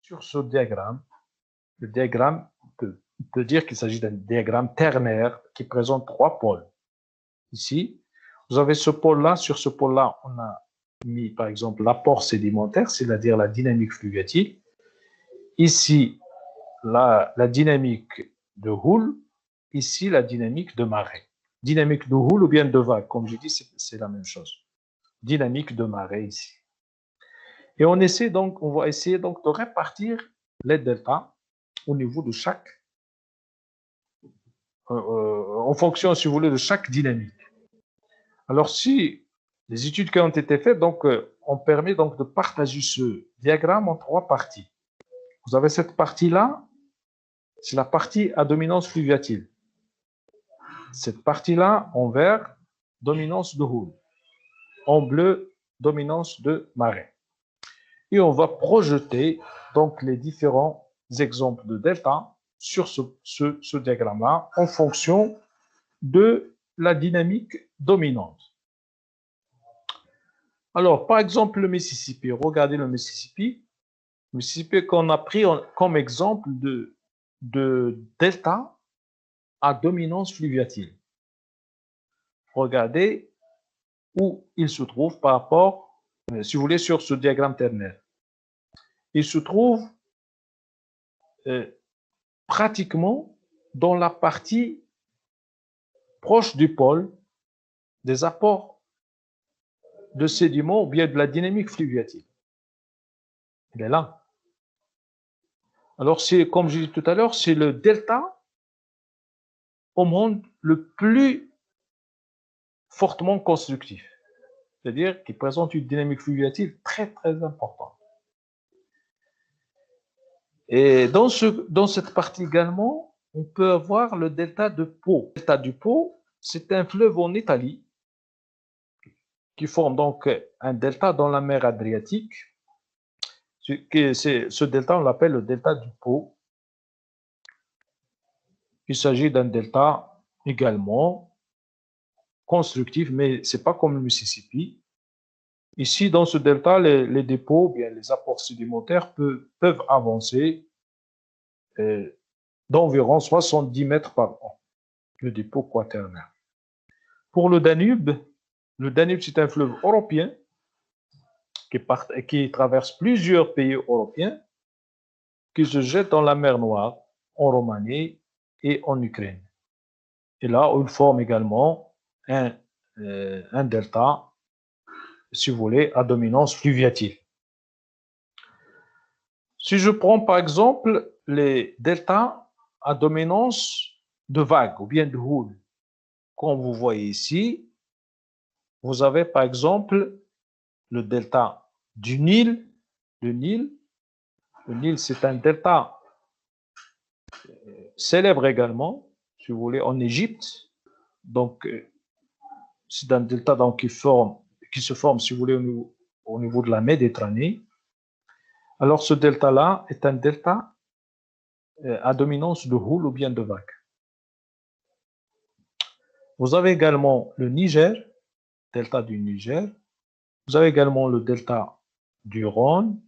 sur ce diagramme, le diagramme peut dire qu'il s'agit d'un diagramme ternaire qui présente trois pôles. Ici, vous avez ce pôle-là. Sur ce pôle-là, on a mis, par exemple, l'apport sédimentaire, c'est-à-dire la dynamique fluviatile. Ici, la dynamique de houle. Ici, la dynamique de marée. Dynamique de houle ou bien de vague, comme je dis, c'est la même chose. Dynamique de marée ici. Et on va essayer donc de répartir les deltas au niveau de chaque, en fonction, si vous voulez, de chaque dynamique. Alors, si les études qui ont été faites, donc, on permet donc de partager ce diagramme en trois parties. Vous avez cette partie-là, c'est la partie à dominance fluviatile. Cette partie-là, en vert, dominance de houle. En bleu, dominance de marée. Et on va projeter donc les différents exemples de delta sur ce diagramme-là en fonction de la dynamique dominante. Alors, par exemple, le Mississippi. Regardez le Mississippi. Le Mississippi qu'on a pris comme exemple de delta à dominance fluviatile. Regardez où il se trouve par rapport, si vous voulez, sur ce diagramme ternaire. Il se trouve pratiquement dans la partie proche du pôle des apports de sédiments ou bien de la dynamique fluviatile. Il est là. Alors, comme je disais tout à l'heure, c'est le delta au monde le plus fortement constructif. C'est-à-dire qu'il présente une dynamique fluviatile très, très importante. Et dans cette partie également, on peut avoir le delta de Pô. Le delta du Pô, c'est un fleuve en Italie qui forme donc un delta dans la mer Adriatique. Ce delta, on l'appelle le delta du Pô. Il s'agit d'un delta également constructif, mais ce n'est pas comme le Mississippi. Ici, dans ce delta, les dépôts, bien les apports sédimentaires peuvent avancer d'environ 70 mètres par an, le dépôt quaternaire. Pour le Danube, c'est un fleuve européen qui traverse plusieurs pays européens, qui se jette dans la mer Noire, en Roumanie et en Ukraine. Et là, il forme également un delta, si vous voulez, à dominance fluviatile. Si je prends par exemple les deltas à dominance de vague ou bien de houle, comme vous voyez ici, vous avez par exemple le delta du Nil. Le Nil, c'est un delta célèbre également, si vous voulez, en Égypte. Donc, c'est un delta donc, qui se forme, si vous voulez, au niveau de la Méditerranée. Alors, ce delta-là est un delta à dominance de houle ou bien de vague. Vous avez également le Niger, delta du Niger. Vous avez également le delta du Rhône,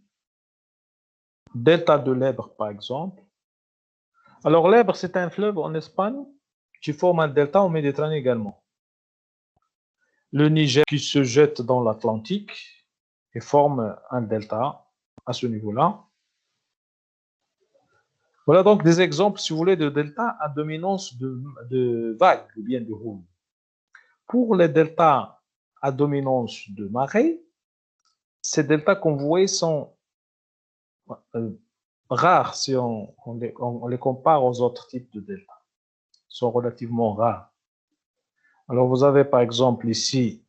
delta de l'Èbre, par exemple. Alors, l'Èbre, c'est un fleuve en Espagne qui forme un delta en Méditerranée également. Le Niger qui se jette dans l'Atlantique et forme un delta à ce niveau-là. Voilà donc des exemples, si vous voulez, de delta à dominance de vague ou bien de houle. Pour les deltas à dominance de marée, ces deltas, comme vous voyez, sont rares si on les compare aux autres types de deltas. Ils sont relativement rares. Alors, vous avez par exemple ici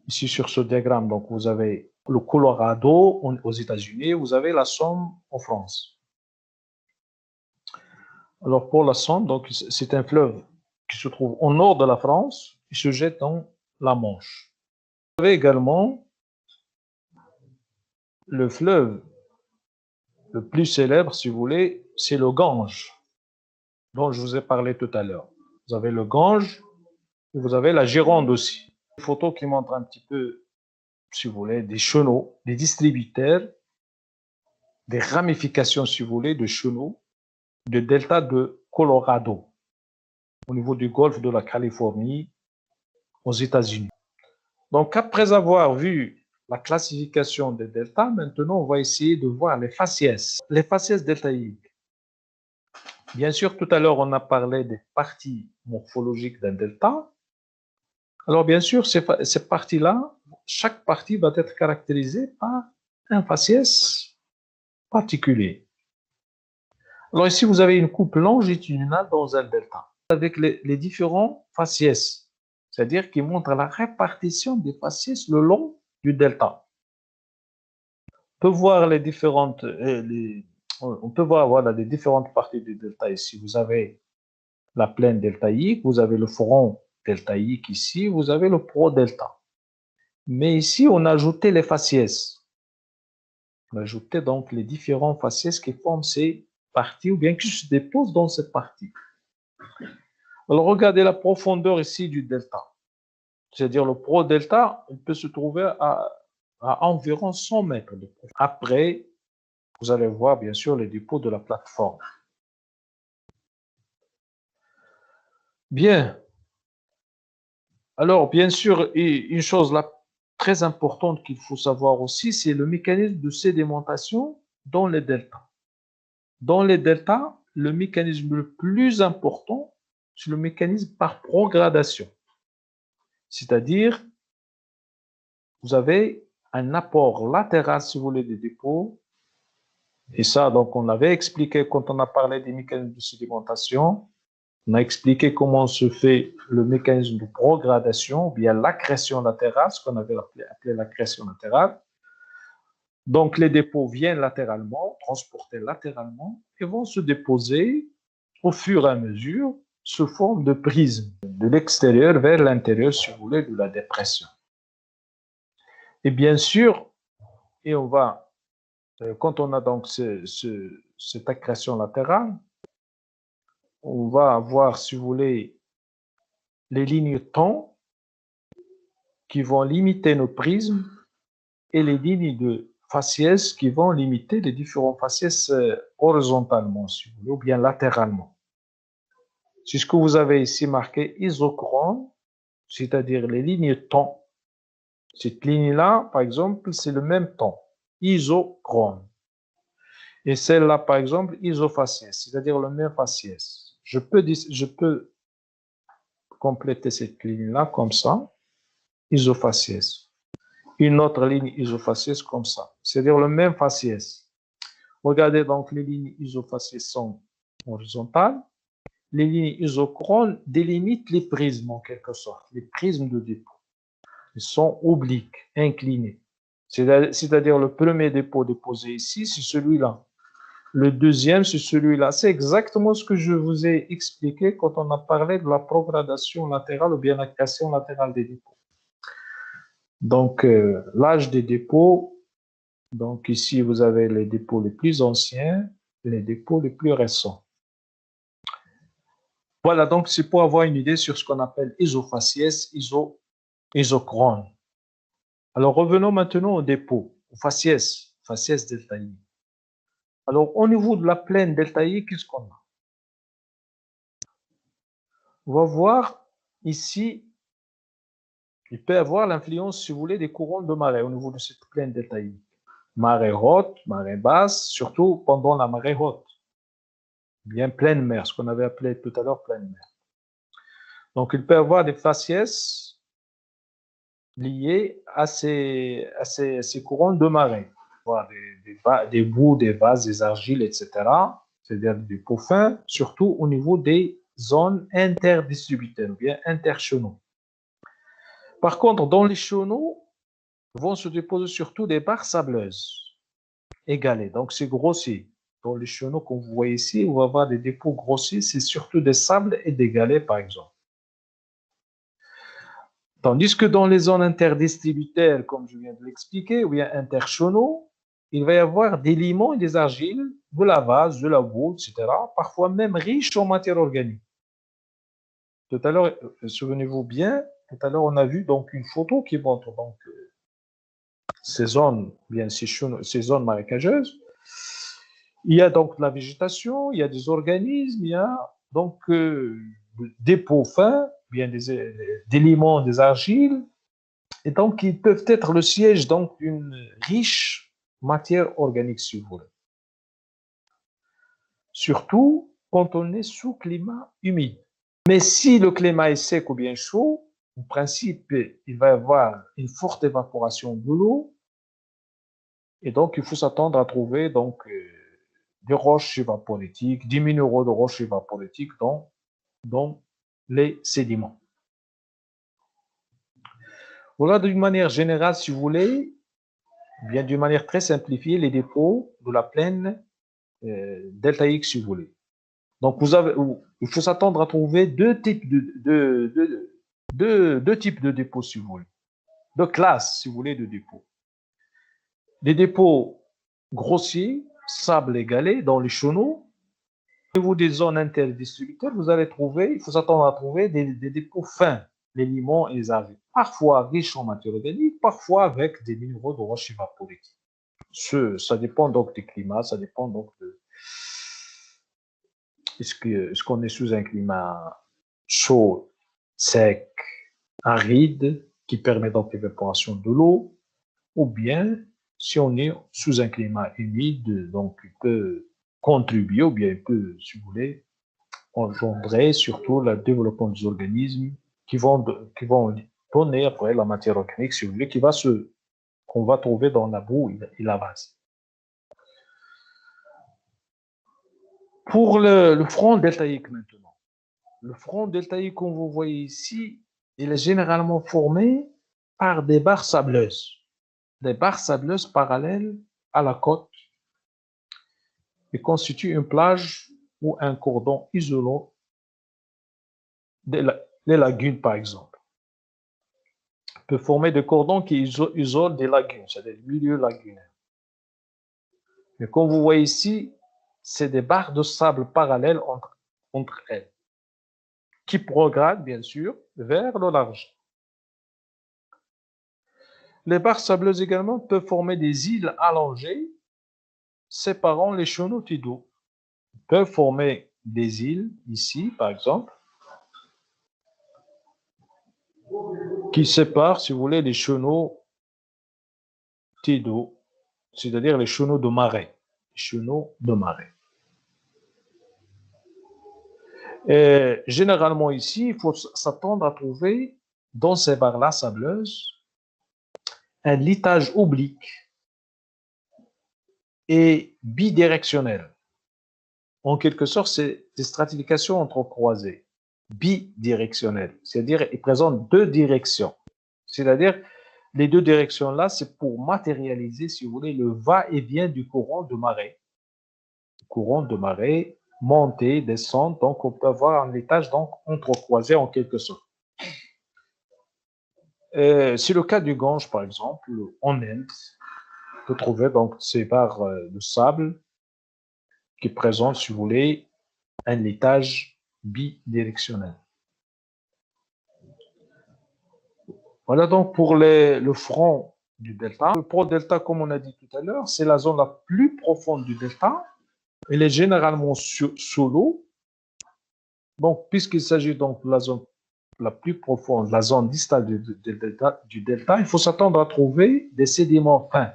sur ce diagramme, donc vous avez le Colorado aux États-Unis, vous avez la Somme en France. Alors, pour la Somme, donc c'est un fleuve qui se trouve au nord de la France, qui se jette dans la Manche. Vous avez également le fleuve le plus célèbre, si vous voulez, c'est le Gange, dont je vous ai parlé tout à l'heure. Vous avez le Gange et vous avez la Gironde aussi. Une photo qui montre un petit peu, si vous voulez, des chenaux, des distributeurs des ramifications, si vous voulez, de chenaux de delta de Colorado, au niveau du golfe de la Californie, aux États-Unis. Donc, après avoir vu la classification des deltas, maintenant, on va essayer de voir les faciès. Les faciès deltaïques. Bien sûr, tout à l'heure, on a parlé des parties morphologiques d'un delta. Alors, bien sûr, ces parties-là, chaque partie va être caractérisée par un faciès particulier. Alors, ici, vous avez une coupe longitudinale dans un delta, avec les différents faciès, c'est-à-dire qui montrent la répartition des faciès le long du delta. On peut voir les différentes, on peut voir voilà, les différentes parties du delta ici. Vous avez la plaine deltaïque, vous avez le front deltaïque ici, vous avez le pro-delta. Mais ici, on a ajouté les faciès. On a ajouté donc les différents faciès qui forment ces parties ou bien qui se déposent dans ces parties. Alors, regardez la profondeur ici du delta. C'est-à-dire le pro-delta, il peut se trouver à environ 100 mètres de profondeur. Après, vous allez voir bien sûr les dépôts de la plateforme. Bien. Alors, bien sûr, une chose là, très importante qu'il faut savoir aussi, c'est le mécanisme de sédimentation dans les deltas. Dans les deltas, le mécanisme le plus important, c'est le mécanisme par progradation. C'est-à-dire, vous avez un apport latéral, si vous voulez, des dépôts. Et ça, donc, on l'avait expliqué quand on a parlé des mécanismes de sédimentation. On a expliqué comment se fait le mécanisme de progradation, ou bien l'accrétion latérale, ce qu'on avait appelé l'accrétion latérale. Donc, les dépôts viennent latéralement, transportés latéralement, et vont se déposer au fur et à mesure sous forme de prisme, de l'extérieur vers l'intérieur, si vous voulez, de la dépression. Et bien sûr, et on va, quand on a donc cette accrétion latérale, on va avoir, si vous voulez, les lignes temps qui vont limiter nos prismes et les lignes de faciès qui vont limiter les différents faciès horizontalement, si vous voulez, ou bien latéralement. C'est ce que vous avez ici marqué isochrone, c'est-à-dire les lignes temps. Cette ligne-là, par exemple, c'est le même temps, isochrone. Et celle-là, par exemple, isofaciès, c'est-à-dire le même faciès. Je peux compléter cette ligne-là comme ça, isofaciès. Une autre ligne isofaciès comme ça, c'est-à-dire le même faciès. Regardez donc, les lignes isofaciès sont horizontales. Les lignes isochrones délimitent les prismes en quelque sorte, les prismes de dépôt. Ils sont obliques, inclinés. C'est-à-dire le premier dépôt déposé ici, c'est celui-là. Le deuxième, c'est celui-là. C'est exactement ce que je vous ai expliqué quand on a parlé de la progradation latérale ou bien la création latérale des dépôts. Donc, l'âge des dépôts, donc ici, vous avez les dépôts les plus anciens et les dépôts les plus récents. Voilà, donc c'est pour avoir une idée sur ce qu'on appelle isofaciès, isochrone. Alors, revenons maintenant au dépôt, au faciès deltaïque. Alors, au niveau de la plaine deltaïque, qu'est-ce qu'on a? On va voir ici, il peut y avoir l'influence, si vous voulez, des courants de marée au niveau de cette plaine deltaïque. Marée haute, marée basse, surtout pendant la marée haute. Bien pleine mer, ce qu'on avait appelé tout à l'heure pleine mer. Donc, il peut y avoir des faciès liés à ces courants de marée. Des bouts, des vases, des argiles, etc. C'est-à-dire des pots fins, surtout au niveau des zones interdistributaires, ou bien interchenaux. Par contre, dans les chenaux, vont se déposer surtout des barres sableuses, égalées. Donc, c'est grossier. Dans les chenaux qu'on vous voit ici, on va avoir des dépôts grossiers, c'est surtout des sables et des galets, par exemple. Tandis que dans les zones interdistributaires, comme je viens de l'expliquer, ou bien interchenaux, il va y avoir des limons et des argiles, de la vase, de la boue, etc., parfois même riches en matière organique. Tout à l'heure, souvenez-vous bien, tout à l'heure, on a vu donc une photo qui montre donc ces zones, bien ces zones marécageuses. Il y a donc la végétation, il y a des organismes, il y a donc des dépôts fins, bien des limons, des argiles, et donc ils peuvent être le siège donc d'une riche matière organique, si vous voulez. Surtout quand on est sous climat humide. Mais si le climat est sec ou bien chaud, en principe, il va y avoir une forte évaporation de l'eau, et donc il faut s'attendre à trouver donc des roches évaporiques, des minéraux de roches évaporiques dans les sédiments. Voilà d'une manière générale, si vous voulez, bien d'une manière très simplifiée, les dépôts de la plaine deltaïque, si vous voulez. Donc, il faut s'attendre à trouver deux types deux types de dépôts, si vous voulez. Deux classes, si vous voulez, de dépôts. Les dépôts grossiers, sable égalé, dans les chenaux. Au niveau des zones interdistributeurs, vous allez trouver, il faut s'attendre à trouver des dépôts fins, les limons et les argiles. Parfois riches en matière organique, parfois avec des minéraux de roche évaporique. Ça dépend donc du climat, ça dépend donc de est-ce qu'on est sous un climat chaud, sec, aride, qui permet donc l'évaporation de l'eau, ou bien si on est sous un climat humide, donc il peut contribuer, ou bien il peut, si vous voulez, engendrer surtout le développement des organismes qui vont donner après la matière organique, si vous voulez, qu'on va trouver dans la boue et la base. Pour le front deltaïque maintenant. Le front deltaïque, comme vous voyez ici, il est généralement formé par des barres sableuses. Des barres sableuses parallèles à la côte et constituent une plage ou un cordon isolant les lagunes, par exemple. Peut former des cordons qui isolent des lagunes, c'est-à-dire des milieux lagunaires. Mais comme vous voyez ici, c'est des barres de sable parallèles entre elles, qui progradent, bien sûr, vers le large. Les barres sableuses également peuvent former des îles allongées séparant les chenaux tidaux. Ils peuvent former des îles, ici, par exemple, qui séparent, si vous voulez, les chenaux tidaux, c'est-à-dire les chenaux de marais. Les chenaux de marais. Et généralement ici, il faut s'attendre à trouver dans ces barres-là sableuses un litage oblique et bidirectionnel. En quelque sorte, c'est des stratifications entrecroisées, bidirectionnelles, c'est-à-dire ils présentent deux directions. C'est-à-dire, les deux directions-là, c'est pour matérialiser, si vous voulez, le va-et-vient du courant de marée. Le courant de marée, montée, descente, donc on peut avoir un étage donc entrecroisé en quelque sorte. C'est le cas du Gange, par exemple, en Inde. On peut trouver donc ces barres de sable qui présentent, si vous voulez, un laitage bidirectionnel. Voilà donc pour le front du delta. Le pro-delta, comme on a dit tout à l'heure, c'est la zone la plus profonde du delta. Elle est généralement sous l'eau. Donc, puisqu'il s'agit donc de la zone la plus profonde, la zone distale du delta, il faut s'attendre à trouver des sédiments fins.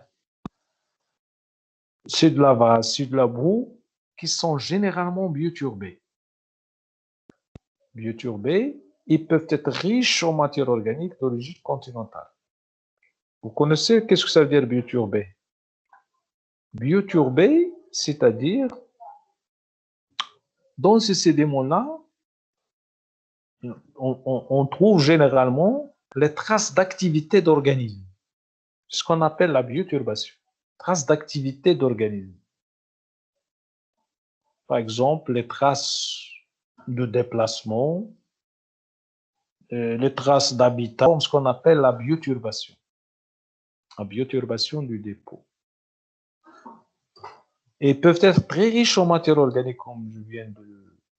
C'est de la vase, c'est de la boue, qui sont généralement bioturbés. Bioturbés, ils peuvent être riches en matière organique d'origine continentale. Vous connaissez qu'est-ce que ça veut dire bioturbé? Bioturbé, c'est-à-dire, dans ces sédiments-là, on trouve généralement les traces d'activité d'organismes. C'est ce qu'on appelle la bioturbation. Traces d'activité d'organismes. Par exemple, les traces de déplacement, les traces d'habitat, ce qu'on appelle la bioturbation. La bioturbation du dépôt. Et peuvent être très riches en matière organique, comme je viens de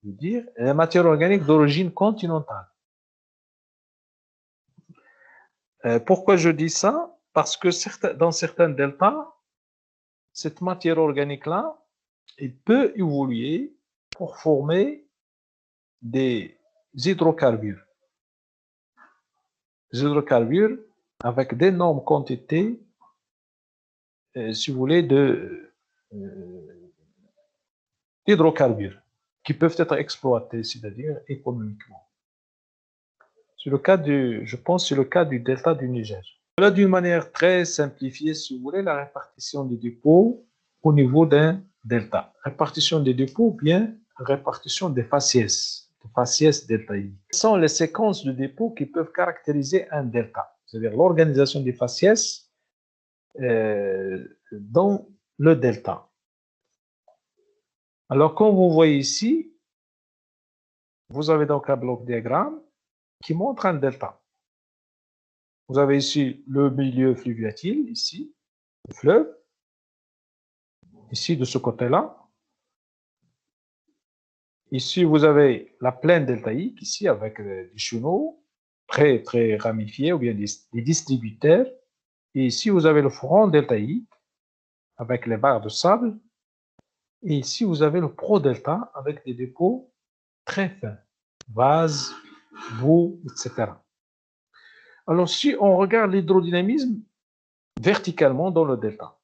le dire, et la matière organique d'origine continentale. Pourquoi je dis ça? Parce que dans certains deltas, cette matière organique-là, il peut évoluer pour former des hydrocarbures. Des hydrocarbures avec d'énormes quantités, si vous voulez, d'hydrocarbures qui peuvent être exploités, c'est-à-dire économiquement. C'est le cas je pense, c'est le cas du delta du Niger. Voilà d'une manière très simplifiée, si vous voulez, la répartition des dépôts au niveau d'un delta. Répartition des dépôts ou bien répartition des faciès deltaïques. Ce sont les séquences de dépôts qui peuvent caractériser un delta, c'est-à-dire l'organisation des faciès dans le delta. Alors, comme vous voyez ici, vous avez donc un bloc diagramme qui montre un delta. Vous avez ici le milieu fluviatile, ici, le fleuve, ici de ce côté-là. Ici, vous avez la plaine deltaïque, ici, avec des chenaux très, très ramifiés, ou bien des distributaires. Et ici, vous avez le front deltaïque, avec les barres de sable. Et ici, vous avez le pro-delta, avec des dépôts très fins, vases, boue, etc. Alors, si on regarde l'hydrodynamisme verticalement dans le delta,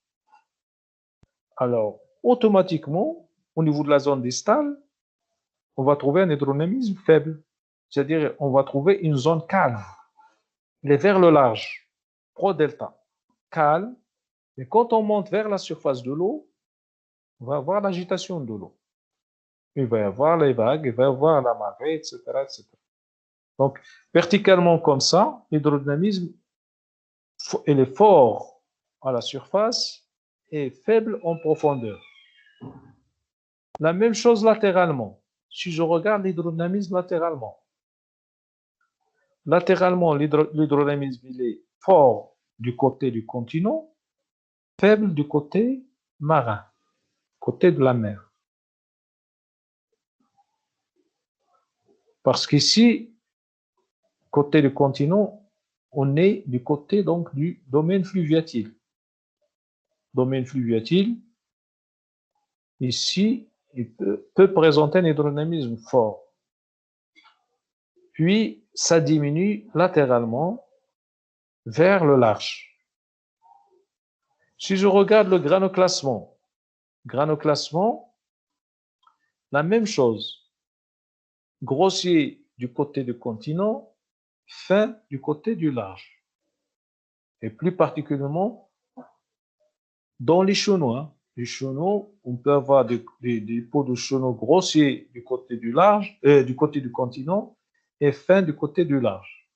alors, automatiquement, au niveau de la zone distale, on va trouver un hydrodynamisme faible. C'est-à-dire, on va trouver une zone calme. Il est vers le large, pro-delta, calme. Et quand on monte vers la surface de l'eau, on va avoir l'agitation de l'eau. Il va y avoir les vagues, il va y avoir la marée, etc., etc. Donc, verticalement comme ça, l'hydrodynamisme, il est fort à la surface et faible en profondeur. La même chose latéralement. Si je regarde l'hydrodynamisme latéralement, l'hydrodynamisme, il est fort du côté du continent, faible du côté marin, côté de la mer. Parce qu'ici, côté du continent, on est du côté donc du domaine fluviatile. Domaine fluviatile, ici, il peut présenter un hydrodynamisme fort. Puis, ça diminue latéralement vers le large. Si je regarde le granoclassement, la même chose. Grossier du côté du continent, fin du côté du large. Et plus particulièrement dans les chenaux. Les chenaux, on peut avoir des pots de chenaux grossiers du côté du large, du côté du continent, et fin du côté du large.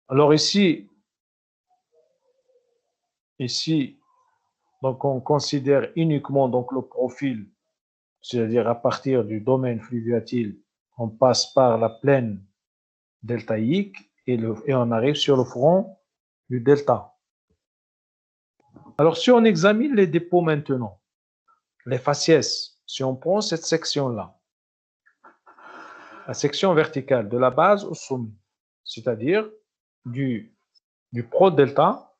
Alors ici, donc on considère uniquement donc le profil, c'est-à-dire à partir du domaine fluviatile, on passe par la plaine deltaïque et on arrive sur le front du delta. Alors, si on examine les dépôts maintenant, les faciès, si on prend cette section-là, la section verticale de la base au sommet, c'est-à-dire du pro-delta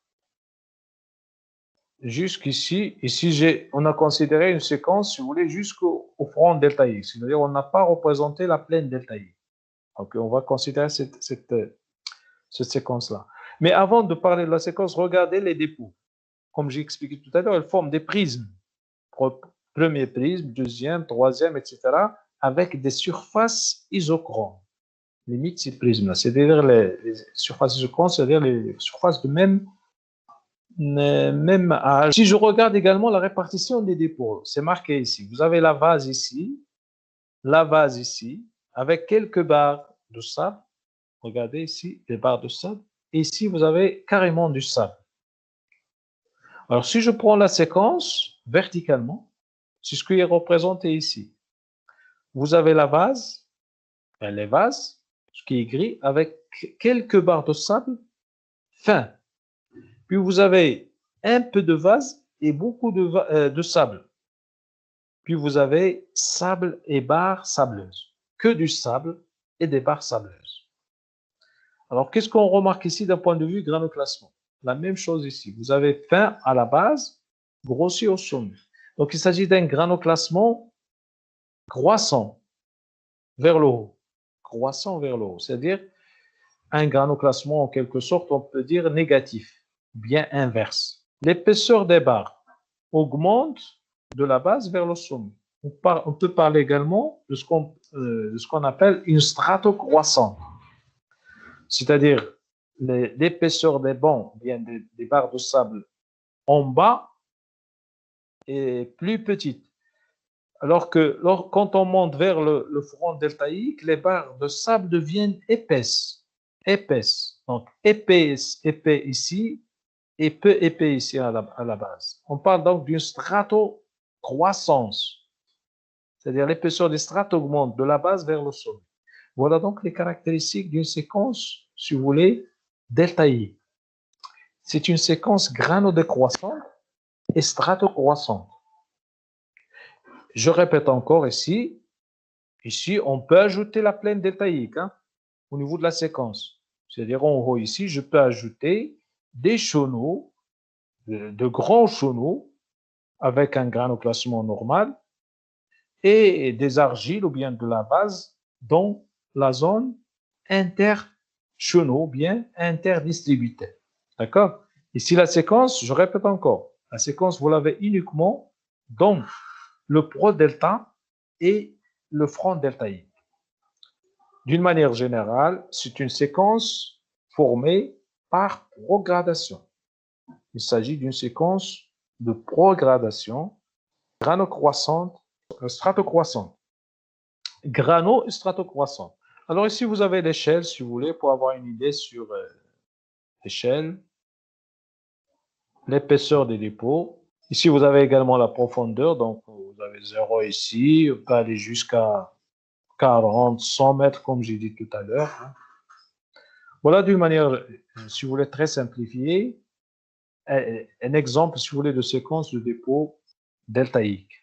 jusqu'ici, ici on a considéré une séquence, si vous voulez, jusqu'au front deltaïque, c'est-à-dire on n'a pas représenté la plaine deltaïque. Donc, on va considérer cette séquence-là. Mais avant de parler de la séquence, regardez les dépôts. Comme j'ai expliqué tout à l'heure, elles forment des prismes. Premier prisme, deuxième, troisième, etc. avec des surfaces isochrones. Limite ces prismes-là, c'est-à-dire les surfaces isochrones, c'est-à-dire les surfaces de même âge. Si je regarde également la répartition des dépôts, c'est marqué ici. Vous avez la vase ici, avec quelques barres de sable. Regardez ici, les barres de sable. Et ici, vous avez carrément du sable. Alors, si je prends la séquence verticalement, c'est ce qui est représenté ici. Vous avez la vase, les vases, ce qui est gris, avec quelques barres de sable fin. Puis vous avez un peu de vase et beaucoup de sable. Puis vous avez sable et barres sableuses. Que du sable et des barres sableuses. Alors, qu'est-ce qu'on remarque ici d'un point de vue granoclassement? La même chose ici. Vous avez fin à la base grossit au sommet. Donc, il s'agit d'un granoclassement croissant vers le haut. Croissant vers le haut, c'est-à-dire un granoclassement en quelque sorte, on peut dire négatif, bien inverse. L'épaisseur des barres augmente de la base vers le sommet. On peut parler également de ce qu'on appelle une stratocroissante, c'est-à-dire l'épaisseur des bancs, bien des barres de sable en bas est plus petite. Alors que quand on monte vers le front deltaïque, les barres de sable deviennent épaisses. Épaisses. Donc, épais ici et peu épais ici à la base. On parle donc d'une stratocroissance. C'est-à-dire l'épaisseur des strates augmente de la base vers le sommet. Voilà donc les caractéristiques d'une séquence, si vous voulez, deltaïque. C'est une séquence granodécroissante et stratocroissante. Je répète encore ici, on peut ajouter la plaine deltaïque au niveau de la séquence. C'est-à-dire en haut ici, je peux ajouter des chenaux, de grands chenaux, avec un granoclassement normal, et des argiles ou bien de la base dans la zone interchenaux, bien interdistributeur. D'accord? Ici, la séquence, je répète encore, la séquence, vous l'avez uniquement dans le pro-delta et le front deltaïque. D'une manière générale, c'est une séquence formée par progradation. Il s'agit d'une séquence de progradation granocroissante, stratocroissante. Grano et stratocroissante. Alors ici, vous avez l'échelle, si vous voulez, pour avoir une idée sur l'échelle, l'épaisseur des dépôts. Ici, vous avez également la profondeur, donc vous avez 0 ici, on peut aller jusqu'à 40, 100 mètres, comme j'ai dit tout à l'heure. Voilà d'une manière, si vous voulez, très simplifiée, un exemple, si vous voulez, de séquence de dépôt deltaïque.